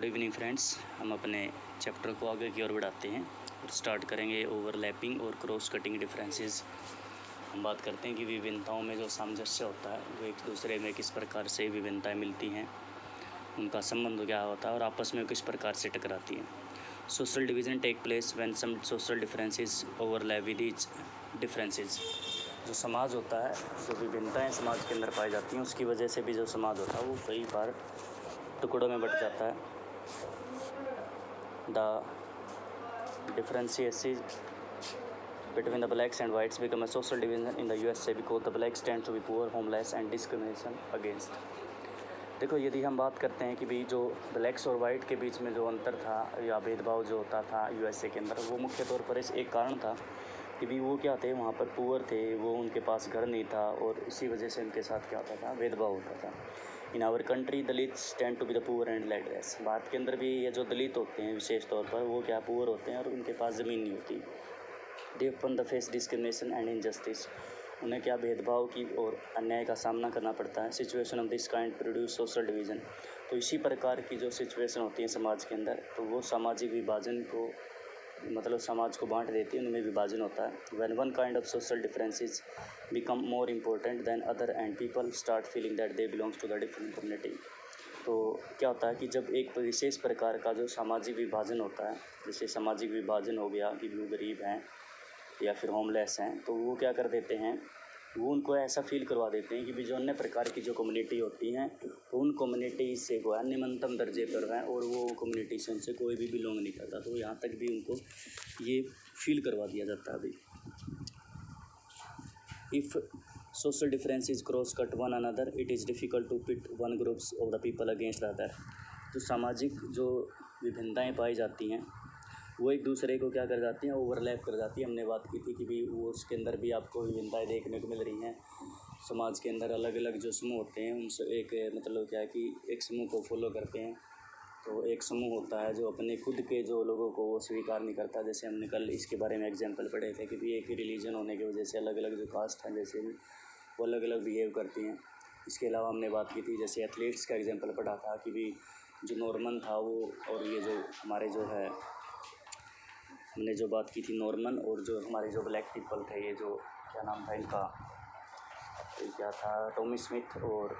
Good evening friends. हम अपने chapter को आगे की ओर बढ़ाते हैं और स्टार्ट करेंगे ओवरलैपिंग और क्रॉस कटिंग डिफरेंसेस। हम बात करते हैं कि विभिन्नताओं में जो सामंजस्य होता है वो एक दूसरे में किस प्रकार से विभिन्नताएं मिलती हैं, उनका संबंध क्या होता है और आपस में किस प्रकार से टकराती हैं। Social division take place when some social differences overlap with each differences. जो समाज होता है, जो विभिन्नताएं समाज के अंदर पाई जाती हैं, उसकी वजह से भी जो समाज होता है वो कई बार टुकड़ों में बट जाता है। The differentiation between the blacks and whites become a social division in the USA because the blacks tend to be poor, homeless and discrimination against। देखो, यदि हम बात करते हैं कि भी जो ब्लैक्स और वाइट के बीच में जो अंतर था या भेदभाव जो होता था यूएसए के अंदर, वो मुख्य तौर पर इस एक कारण था कि भी वो क्या थे, वहाँ पर पुअर थे, वो उनके पास घर नहीं था और इसी वजह से उनके साथ क्या होता था, भेदभाव होता था। In our country Dalits tend to be the poor and landless. भारत के अंदर भी ये जो दलित होते हैं विशेष तौर पर, वो क्या पुअर होते हैं और उनके पास ज़मीन नहीं होती। They often the face discrimination and injustice. उन्हें क्या भेदभाव की और अन्याय का सामना करना पड़ता है। Situation of this kind produce social division. तो इसी प्रकार की जो सिचुएशन होती है समाज के अंदर, तो वो सामाजिक विभाजन को मतलब समाज को बांट देती है, उनमें विभाजन होता है। When one kind of social differences become more important than other and people start feeling that they belongs to the different community. तो क्या होता है कि जब एक विशेष प्रकार का जो सामाजिक विभाजन होता है, जैसे सामाजिक विभाजन हो गया कि वो गरीब हैं या फिर होमलेस हैं, तो वो क्या कर देते हैं, वो उनको ऐसा फील करवा देते हैं कि भी जो अन्य प्रकार की जो कम्युनिटी होती हैं, तो उन कम्युनिटी से वो निम्नतम दर्जे पर हैं और वो कम्युनिटी से उनसे कोई भी बिलोंग नहीं करता। तो यहाँ तक भी उनको ये फील करवा दिया जाता है। अभी if social differences cross cut one another, it is difficult to pit one groups of the people against the other. जो सामाजिक जो विभिन्नताएँ पाई जाती हैं वो एक दूसरे को क्या कर जाती हैं, ओवरलैप कर जाती है। हमने बात की थी कि भी वो उसके अंदर भी आपको विभिन्नताएँ देखने को मिल रही हैं। समाज के अंदर अलग अलग जो समूह होते हैं, उनसे एक मतलब क्या है कि एक समूह को फॉलो करते हैं। तो एक समूह होता है जो अपने खुद के जो लोगों को वो स्वीकार नहीं करता। जैसे हमने कल इसके बारे में एग्जांपल पढ़े थे कि भी एक ही रिलीजन होने की वजह से अलग अलग जो कास्ट हैं जैसे भी वो अलग अलग बिहेव करती हैं। इसके अलावा हमने बात की थी, जैसे एथलीट्स का एग्जांपल पढ़ा था कि भी जो नॉर्मन था वो और ये जो हमारे जो है, हमने जो बात की थी नॉर्मन और जो हमारे जो ब्लैक पीपल थे, ये जो क्या नाम था इनका, ये क्या था, टॉमी स्मिथ, और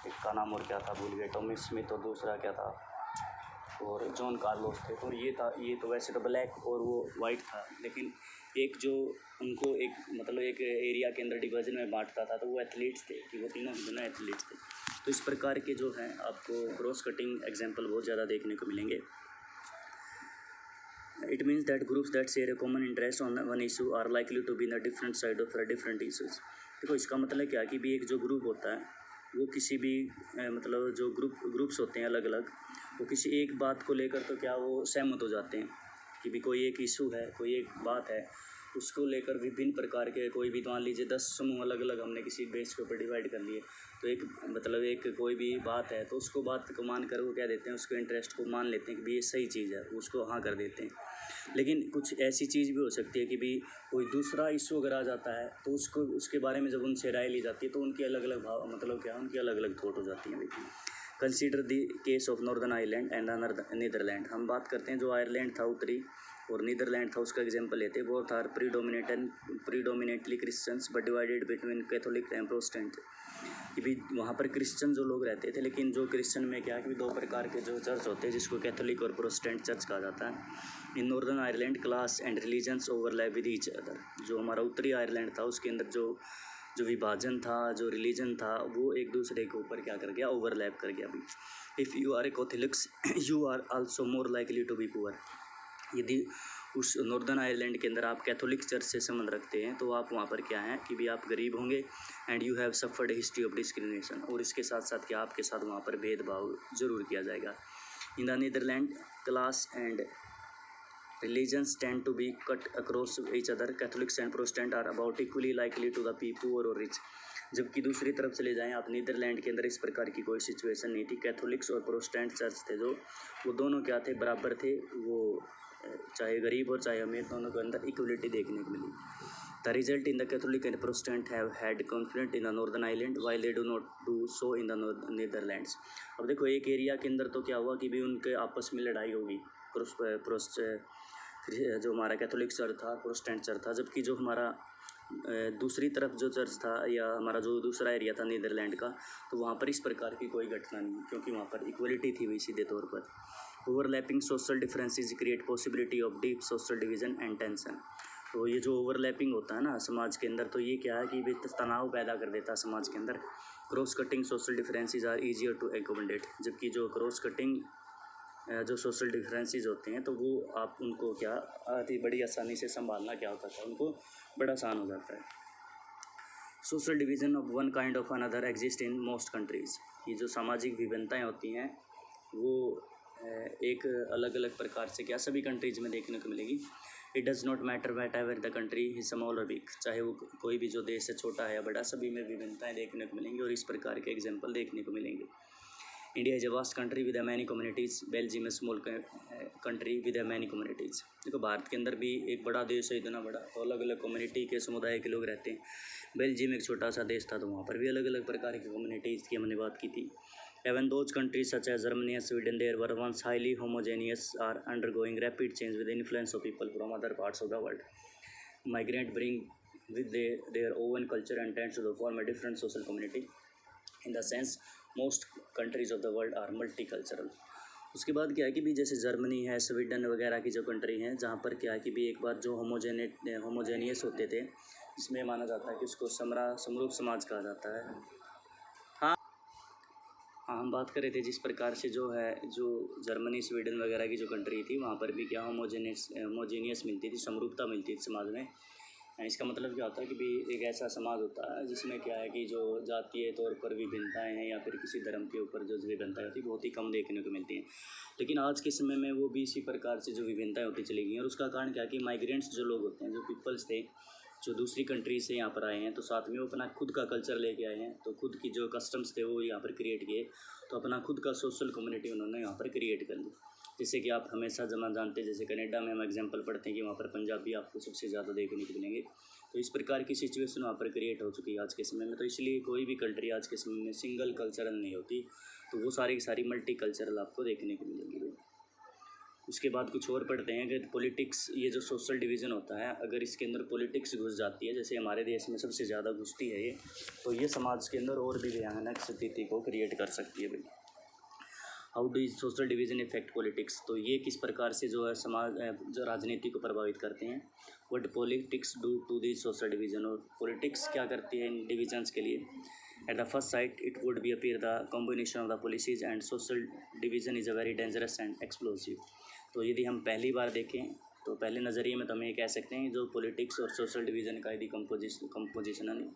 एक का नाम और क्या था भूल गए, टॉमी स्मिथ और दूसरा क्या था, और जॉन कार्लोस थे। तो ये था, ये तो वैसे तो ब्लैक और वो वाइट था, लेकिन एक जो उनको एक मतलब एक एरिया के अंदर डिवीज़न में बांटता था, तो वो एथलीट्स थे कि वो तीनों के दोनों एथलीट्स थे। तो इस प्रकार के जो हैं आपको क्रॉस कटिंग एग्जाम्पल बहुत ज़्यादा देखने को मिलेंगे। It means that groups that share a common interest on one issue are likely to be in the different side of different issues। देखो, इसका मतलब क्या है कि भी एक जो ग्रुप होता है वो किसी भी मतलब जो ग्रुप्स होते हैं अलग अलग, वो किसी एक बात को लेकर तो क्या वो सहमत हो जाते हैं कि भी कोई एक इशू है, कोई एक बात है, उसको लेकर विभिन्न प्रकार के कोई भी, मान लीजिए 10 समूह अलग अलग हमने किसी बेस के ऊपर डिवाइड कर लिए, तो एक मतलब एक कोई भी बात है तो उसको बात को मान कर वो क्या देते हैं, उसको इंटरेस्ट को मान लेते हैं कि भी ये सही चीज़ है, उसको हाँ कर देते हैं। लेकिन कुछ ऐसी चीज़ भी हो सकती है कि भी कोई दूसरा इशू अगर आ जाता है तो उसको उसके बारे में जब उनसे राय ली जाती है तो उनकी अलग अलग भाव मतलब क्या, उनकी अलग अलग थॉट हो जाती हैं। देखिए, consider the case of Northern Ireland and Netherland. हम बात करते हैं जो आयरलैंड था उत्तरी और नीदरलैंड था, उसका एग्जांपल लेते हैं। Both are predominantly Christians but divided between Catholic and Protestant. कि भी वहाँ पर क्रिश्चियन जो लोग रहते थे, लेकिन जो क्रिश्चियन में क्या है कि दो प्रकार के जो चर्च होते हैं जिसको कैथोलिक और प्रोटेस्टेंट चर्च कहा जाता है। In northern Ireland class and religions overlap with each other. जो हमारा उत्तरी आयरलैंड था उसके अंदर जो विभाजन था, जो रिलीजन था, वो एक दूसरे के ऊपर क्या कर गया, ओवरलैप कर गया। अभी if you are a Catholics you are also more likely to be poor. यदि उस नॉर्दर्न आयरलैंड के अंदर आप कैथोलिक चर्च से संबंध रखते हैं तो आप वहाँ पर क्या हैं कि भी आप गरीब होंगे and you have suffered history of discrimination. और इसके साथ साथ क्या आपके साथ वहाँ पर भेदभाव जरूर किया जाएगा। In the Netherland class and religions tend to be cut across each other. Catholics and Protestant are about equally likely to be poor or rich। जबकि दूसरी तरफ चले जाएं आप, नीदरलैंड के अंदर इस प्रकार की कोई सिचुएशन नहीं थी। कैथोलिक्स और प्रोटेस्टेंट चर्च थे जो वो दोनों क्या थे, बराबर थे। वो चाहे गरीब और चाहे अमीर, दोनों के अंदर इक्वलिटी देखने को मिली। The result in the Catholic and Protestant have had conflict in the Northern Ireland while they do not do so in the Netherlands. अब देखो एक एरिया के अंदर तो क्या हुआ कि भी उनके आपस में लड़ाई होगी, जो हमारा कैथोलिक चर्च था, प्रोटेस्टेंट चर्च था, जबकि जो हमारा दूसरी तरफ जो चर्च था या हमारा जो दूसरा एरिया था नीदरलैंड का, तो वहाँ पर इस प्रकार की कोई घटना नहीं, क्योंकि वहाँ पर इक्वलिटी थी हुई सीधे तौर पर। Overlapping social differences create possibility of deep social division and tension. तो ये जो ओवरलैपिंग होता है ना समाज के अंदर, तो ये क्या है कि तनाव पैदा कर देता है समाज के अंदर। Cross cutting social differences are easier to accommodate, जबकि जो क्रॉस कटिंग जो सोशल डिफरेंसेस होते हैं तो वो आप उनको क्या बड़ी आसानी से संभालना क्या होता है, उनको बड़ा आसान हो जाता है। Social division of one kind of another exist in most countries. ये जो सामाजिक विभिन्नताएं होती हैं वो एक अलग अलग प्रकार से क्या सभी कंट्रीज़ में देखने को मिलेगी। It does not matter whatever the country is small और बिग, चाहे वो कोई भी जो देश है छोटा है या बड़ा, सभी में विभिन्नताएं देखने को मिलेंगी और इस प्रकार के एग्जाम्पल देखने को मिलेंगे। India is a vast country with many communities, Belgium A small country with many communities. देखो भारत के अंदर भी एक बड़ा देश है, इतना बड़ा, तो अलग अलग कम्युनिटी के समुदाय के लोग रहते हैं। बेल्जियम एक छोटा सा देश था, तो वहाँ पर भी अलग अलग प्रकार की कम्युनिटीज़ की हमने बात की थी। Even those countries such as Germany and Sweden, they were once highly homogeneous, are undergoing rapid change with the influence of people from other parts of the world. Migrants bring with their own culture and tend to form a different social community. In the sense, most countries of the world are multicultural. उसके बाद क्या है कि भी जैसे Germany है, Sweden वगैरह की जो कंट्री हैं, जहाँ पर क्या है कि भी एक बार जो होमोजेनियस होते थे, इसमें माना जाता है कि उसको समरूप समाज कहा जाता है। हाँ, हम बात कर रहे थे जिस प्रकार से जो है जो जर्मनी स्वीडन वगैरह की जो कंट्री थी, वहाँ पर भी क्या होमोजेनियस मिलती थी, समरूपता मिलती थी समाज में। इसका मतलब क्या होता है कि भी एक ऐसा समाज होता है जिसमें क्या है कि जो जातीय तौर पर विभिन्नताएं हैं या फिर किसी धर्म के ऊपर जो विभिन्नताएं होती है बहुत ही कम देखने को मिलती हैं। लेकिन आज के समय में वो भी इसी प्रकार से जो विभिन्नताएं होती चली गई हैं, और उसका कारण क्या है कि माइग्रेंट्स जो लोग होते हैं, जो पीपल्स थे जो दूसरी कंट्री से यहाँ पर आए हैं, तो साथ में वो अपना खुद का कल्चर लेके आए हैं, तो खुद की जो कस्टम्स थे वो यहाँ पर क्रिएट किए, तो अपना खुद का सोशल कम्युनिटी उन्होंने यहाँ पर क्रिएट कर ली। जैसे कि आप हमेशा जानते हैं, जैसे कनाडा में हम एग्जांपल पढ़ते हैं कि वहाँ पर पंजाबी आपको सबसे ज़्यादा देखने को मिलेंगे। तो इस प्रकार की सिचुएशन वहाँ पर क्रिएट हो चुकी है आज के समय में। तो इसलिए कोई भी कंट्री आज के समय में सिंगल कल्चरल नहीं होती, तो वो सारी की सारी मल्टी कल्चरल आपको देखने को मिलेंगी। उसके बाद कुछ और पढ़ते हैं कि पॉलिटिक्स, ये जो सोशल डिवीज़न होता है, अगर इसके अंदर पॉलिटिक्स घुस जाती है, जैसे हमारे देश में सबसे ज़्यादा घुसती है ये, तो ये समाज के अंदर और भी भयानक स्थिति को क्रिएट कर सकती है भाई। How do social division effect politics, तो ये किस प्रकार से जो है समाज जो राजनीति को प्रभावित करते हैं। What politics do to the social division, और पॉलिटिक्स क्या करती है इन डिविजन्स के लिए। At the first sight it would be appear the combination of the policies and social division is a very dangerous and explosive. तो यदि हम पहली बार देखें तो पहले नज़रिए में तो हम ये कह सकते हैं जो पॉलिटिक्स और सोशल डिवीज़न का यदि कंपोजिशन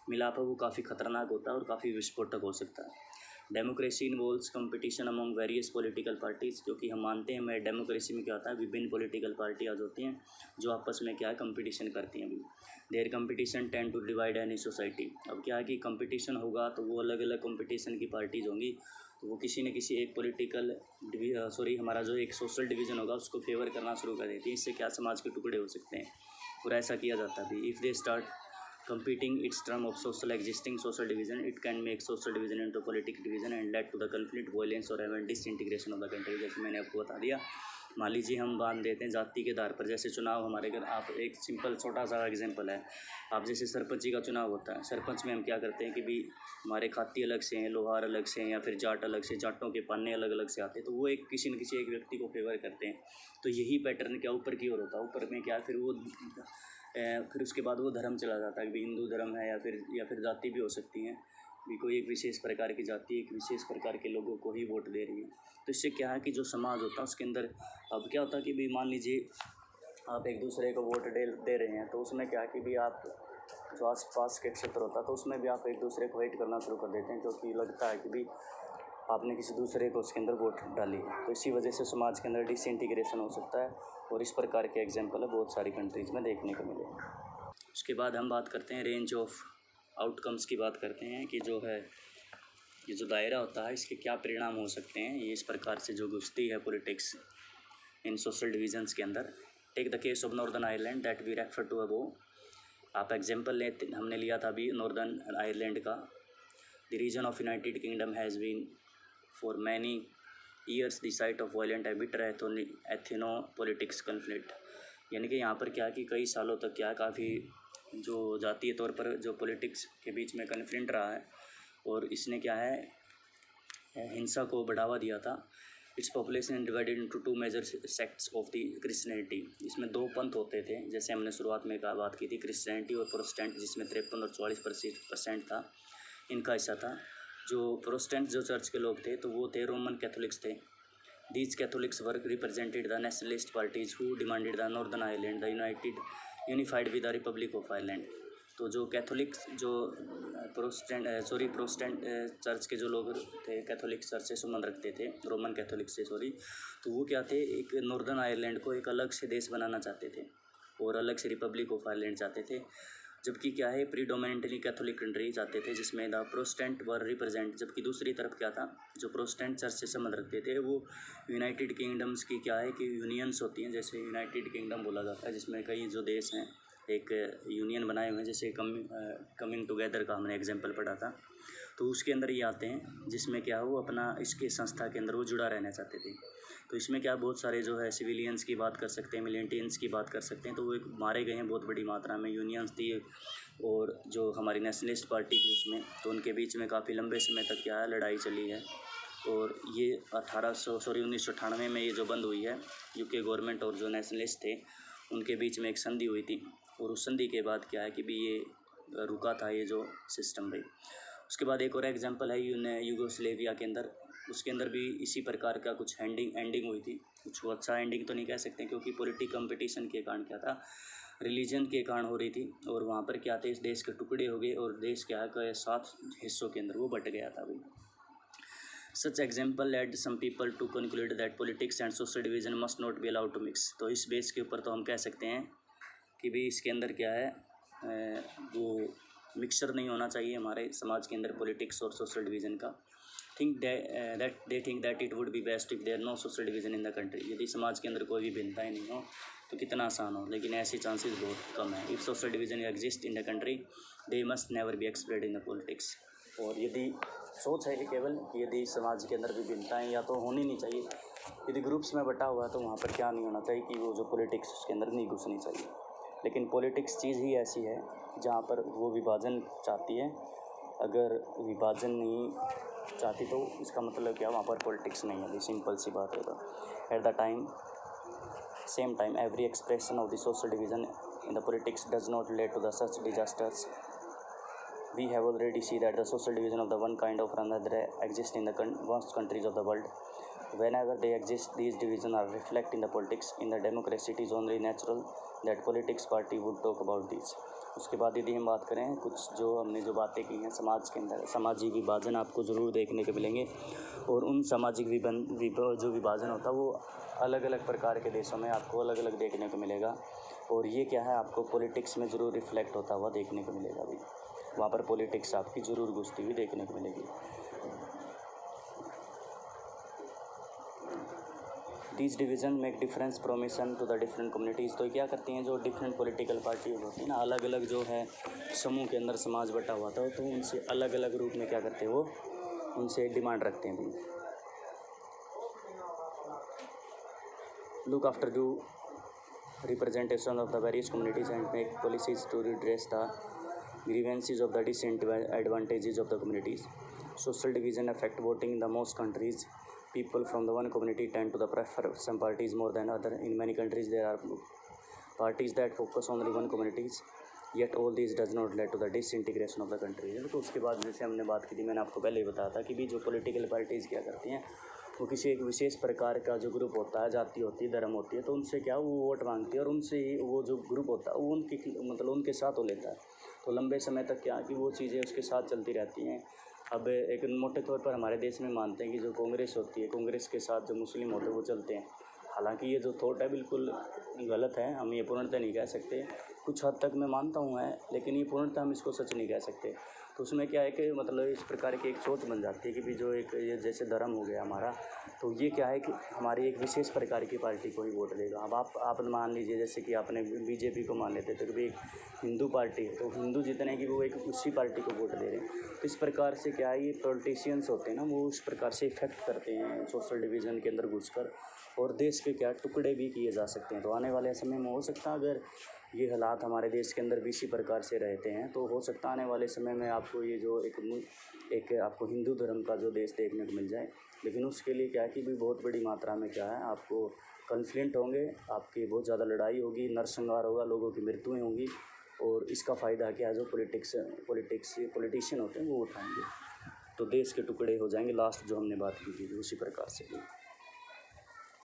मिलाप है वो काफ़ी खतरनाक होता है और काफ़ी विस्फोटक हो सकता है। Democracy involves competition among various political parties, क्योंकि हम मानते हैं मैं डेमोक्रेसी में क्या होता है, विभिन्न पॉलिटिकल पार्टियाँ होती हैं जो आपस में क्या है कंपटीशन करती हैं। There competition tend to divide any society. अब क्या है कि कंपटीशन होगा तो वो अलग अलग कंपटीशन की पार्टीज़ होंगी, तो वो किसी न किसी एक हमारा जो एक सोशल डिवीज़न होगा उसको फेवर करना शुरू कर देती है। इससे क्या समाज के टुकड़े हो सकते हैं, और ऐसा किया जाता है भी। If they start competing its term of existing social division, it can make social division into political division and lead to the conflict, violence और even disintegration of the country। जैसे मैंने आपको बता दिया, मान लीजिए हम बांध देते हैं जाति के आधार पर, जैसे चुनाव हमारे घर, आप एक सिंपल छोटा सा एग्जांपल है, आप जैसे सरपंची का चुनाव होता है, सरपंच में हम क्या करते हैं कि भी हमारे खाती अलग से हैं, लोहार अलग से हैं, या फिर जाट अलग से, जाटों के पाने अलग अलग से आते हैं, तो वो एक किसी न किसी एक व्यक्ति को फेवर करते हैं। तो यही पैटर्न क्या ऊपर की ओर होता है, ऊपर में क्या फिर वो फिर उसके बाद वो धर्म चला जाता है कि हिंदू धर्म है, या फिर जाति भी हो सकती हैं भी, कोई एक विशेष प्रकार की जाति एक विशेष प्रकार के लोगों को ही वोट दे रही है। तो इससे क्या है कि जो समाज होता है उसके अंदर अब क्या होता है कि भी मान लीजिए आप एक दूसरे को वोट दे रहे हैं, तो उसमें क्या है कि भी आप जो आस पास के क्षेत्र होता है तो उसमें भी आप एक दूसरे को हेट करना शुरू कर देते हैं, क्योंकि लगता है कि भी आपने किसी दूसरे को उसके अंदर वोट डाली है। तो इसी वजह से समाज के अंदर डिसइंटीग्रेशन हो सकता है, और इस प्रकार के एग्जाम्पल है बहुत सारी कंट्रीज़ में देखने को मिले। उसके बाद हम बात करते हैं रेंज ऑफ आउटकम्स की बात करते हैं कि जो है ये जो दायरा होता है इसके क्या परिणाम हो सकते हैं, ये इस प्रकार से जो घुसती है पॉलिटिक्स इन सोशल डिविजन्स के अंदर। Take the case of Northern Ireland that we refer to above. आप एग्जांपल लेते हमने लिया था अभी नॉर्दर्न आयरलैंड का। The region of United Kingdom has been for many years the site of violent bitter ethno politics conflict. यानी कि यहाँ पर क्या है कि कई सालों तक क्या है काफ़ी जो जातीय तौर पर जो पॉलिटिक्स के बीच में कन्फ्लिक्ट रहा है और इसने क्या है हिंसा को बढ़ावा दिया था। Its population divided into two major sects of the Christianity. इसमें दो पंथ होते थे, जैसे हमने शुरुआत में बात की थी, क्रिश्चियनिटी और प्रोटेस्टेंट, जिसमें 53 और 44% था इनका हिस्सा था। जो प्रोटेस्टेंट जो चर्च के लोग थे तो वो थे रोमन कैथोलिक्स थे। These Catholics were represented the nationalist parties who demanded the northern Ireland the unified with the Republic of Ireland. तो जो कैथोलिक्स जो प्रोटेस्टेंट चर्च के जो लोग थे, कैथोलिक चर्च से संबंध रखते थे, रोमन कैथोलिक से तो वो क्या थे, एक नॉर्दर्न आयरलैंड को एक अलग से देश बनाना चाहते थे और अलग से रिपब्लिक ऑफ आयरलैंड चाहते थे। जबकि क्या है प्रीडोमिनेंटली कैथोलिक कंट्री चाहते थे जिसमें द प्रोटेस्टेंट वर रिप्रेजेंट। जबकि दूसरी तरफ क्या था, जो प्रोटेस्टेंट चर्च से संबंध रखते थे वो यूनाइटेड किंगडम्स की क्या है कि यूनियंस होती हैं, जैसे यूनाइटेड किंगडम बोला जाता है, जिसमें कई जो देश हैं एक यूनियन बनाए हुए हैं, जैसे कमिंग टुगेदर का हमने एग्जांपल पढ़ा था। तो उसके अंदर ये आते हैं जिसमें क्या वो अपना इसके संस्था के अंदर वो जुड़ा रहना चाहते थे। तो इसमें क्या बहुत सारे जो है सिविलियंस की बात कर सकते हैं, मिलिटेंट्स की बात कर सकते हैं, तो वो एक मारे गए हैं बहुत बड़ी मात्रा में। यूनियंस थी और जो हमारी नेशनलिस्ट पार्टी थी उसमें, तो उनके बीच में काफ़ी लंबे समय तक क्या है लड़ाई चली है। और ये 1998 में ये जो बंद हुई है, यूके गवर्नमेंट और जो नेशनलिस्ट थे उनके बीच में एक संधि हुई थी और उस संधि के बाद क्या है कि भी ये रुका था ये जो सिस्टम भाई। उसके बाद एक और एग्जांपल है यूगोस्लेविया के अंदर, उसके अंदर भी इसी प्रकार का कुछ एंडिंग हुई थी। कुछ वो अच्छा एंडिंग तो नहीं कह सकते क्योंकि पॉलिटिकल कंपटीशन के कारण क्या था, रिलीजन के कारण हो रही थी और वहाँ पर क्या थे, इस देश के टुकड़े हो गए और देश क्या है 7 हिस्सों के अंदर वो बट गया था भाई। Such example led some people to conclude that politics and social division must not be allowed to mix। तो इस बेस के ऊपर तो हम कह सकते हैं कि भी इसके अंदर क्या है वो मिक्सचर नहीं होना चाहिए हमारे समाज के अंदर पॉलिटिक्स और सोशल डिवीज़न का। They think that it would be best if there no social division in the country. यदि समाज के अंदर कोई भी भिन्नता ही नहीं हो तो कितना आसान हो, लेकिन ऐसे चांसेस बहुत कम है। If social division exist in the country they must never be एक्सप्रेड in the politics. और यदि सोच है कि केवल कि यदि समाज के अंदर विभिन्नताएँ या तो होनी नहीं चाहिए, यदि ग्रुप्स में बटा हुआ है तो वहाँ पर क्या नहीं होना चाहिए कि वो जो पॉलिटिक्स उसके अंदर नहीं घुसनी चाहिए। लेकिन पॉलिटिक्स चीज़ ही ऐसी है जहाँ पर वो विभाजन चाहती है। अगर विभाजन नहीं चाहती तो इसका मतलब क्या, वहाँ पर पॉलिटिक्स नहीं है। सिंपल सी बात होगा। At the same time every expression of the social division in the politics does not relate to the such disasters. We have already seen that the social division of the one kind of another exist in the vast countries of the world. Whenever they exist, these divisions are reflected in the politics. In the democracy, it is only natural that politics party would talk about these. उसके बाद यदि हम बात करें कुछ जो हमने जो बातें की हैं समाज के अंदर, सामाजिक विभाजन आपको ज़रूर देखने को मिलेंगे और उन सामाजिक जो विभाजन होता है वो अलग अलग प्रकार के देशों में आपको अलग अलग देखने को मिलेगा। और ये क्या है आपको पॉलिटिक्स में ज़रूर रिफ्लेक्ट होता हुआ देखने को मिलेगा भी। वहाँ पर पॉलिटिक्स आपकी ज़रूर घुसती हुई देखने को मिलेगी। This division make difference promotion to the different communities. तो क्या करती हैं जो डिफरेंट पॉलिटिकल पार्टीज होती हैं ना, अलग अलग जो है समूह के अंदर समाज बटा हुआ था, तो उनसे अलग अलग रूप में क्या करते हैं वो उनसे डिमांड रखते हैं भी। Look after do representation of the various communities and make policies to redress the grievances of the disadvantages of the communities. Social division affect voting in the most countries. People from the one community tend to prefer some parties more than other. In many countries there are parties that focus on only one communities. Yet all these does not lead to the disintegration of the country। तो उसके बाद जैसे हमने बात की थी, मैंने आपको पहले ही बताया था कि भी जो पॉलिटिकल पार्टीज़ क्या करती हैं वो किसी एक विशेष प्रकार का जो ग्रुप होता है, जाति होती है, धर्म होती है, तो उनसे क्या वो वोट मांगती है और उनसे ही वो जो ग्रुप होता है वो उनके साथ हो लेता है। तो लंबे समय तक क्या कि वो चीज़ें उसके साथ चलती रहती हैं। अब एक मोटे तौर पर हमारे देश में मानते हैं कि जो कांग्रेस होती है, कांग्रेस के साथ जो मुस्लिम होते हैं वो चलते हैं। हालांकि ये जो थॉट है बिल्कुल गलत है, हम ये पूर्णतः नहीं कह सकते। कुछ हद तक मैं मानता हूँ है, लेकिन ये पूर्णतः हम इसको सच नहीं कह सकते। तो उसमें क्या है कि मतलब इस प्रकार की एक सोच बन जाती है कि भी जो एक ये जैसे धर्म हो गया हमारा, तो ये क्या है कि हमारी एक विशेष प्रकार की पार्टी को ही वोट देगा। अब आप मान लीजिए जैसे कि आपने बीजेपी को मान लेते थे कि भाई एक हिंदू पार्टी है, तो हिंदू जितने हैं कि वो एक उसी पार्टी को वोट दे रहे हैं। तो इस प्रकार से क्या है, ये पॉलिटिशियंस होते हैं ना, वो उस प्रकार से इफेक्ट करते हैं सोशल डिवीज़न के अंदर घुसकर, और देश के क्या टुकड़े भी किए जा सकते हैं। तो आने वाले समय में हो सकता है अगर ये हालात हमारे देश के अंदर भी इसी प्रकार से रहते हैं, तो हो सकता है आने वाले समय में आपको ये जो एक आपको हिंदू धर्म का जो देश देखने को मिल जाए। लेकिन उसके लिए क्या है कि भी बहुत बड़ी मात्रा में क्या है, आपको कॉन्फ्लिक्ट होंगे, आपकी बहुत ज़्यादा लड़ाई होगी, नरसंहार होगा, लोगों की मृत्युएँ होंगी, और इसका फ़ायदा क्या है जो पॉलिटिशियन होते हैं वो उठाएंगे। तो देश के टुकड़े हो जाएंगे, लास्ट जो हमने बात की थी उसी प्रकार से।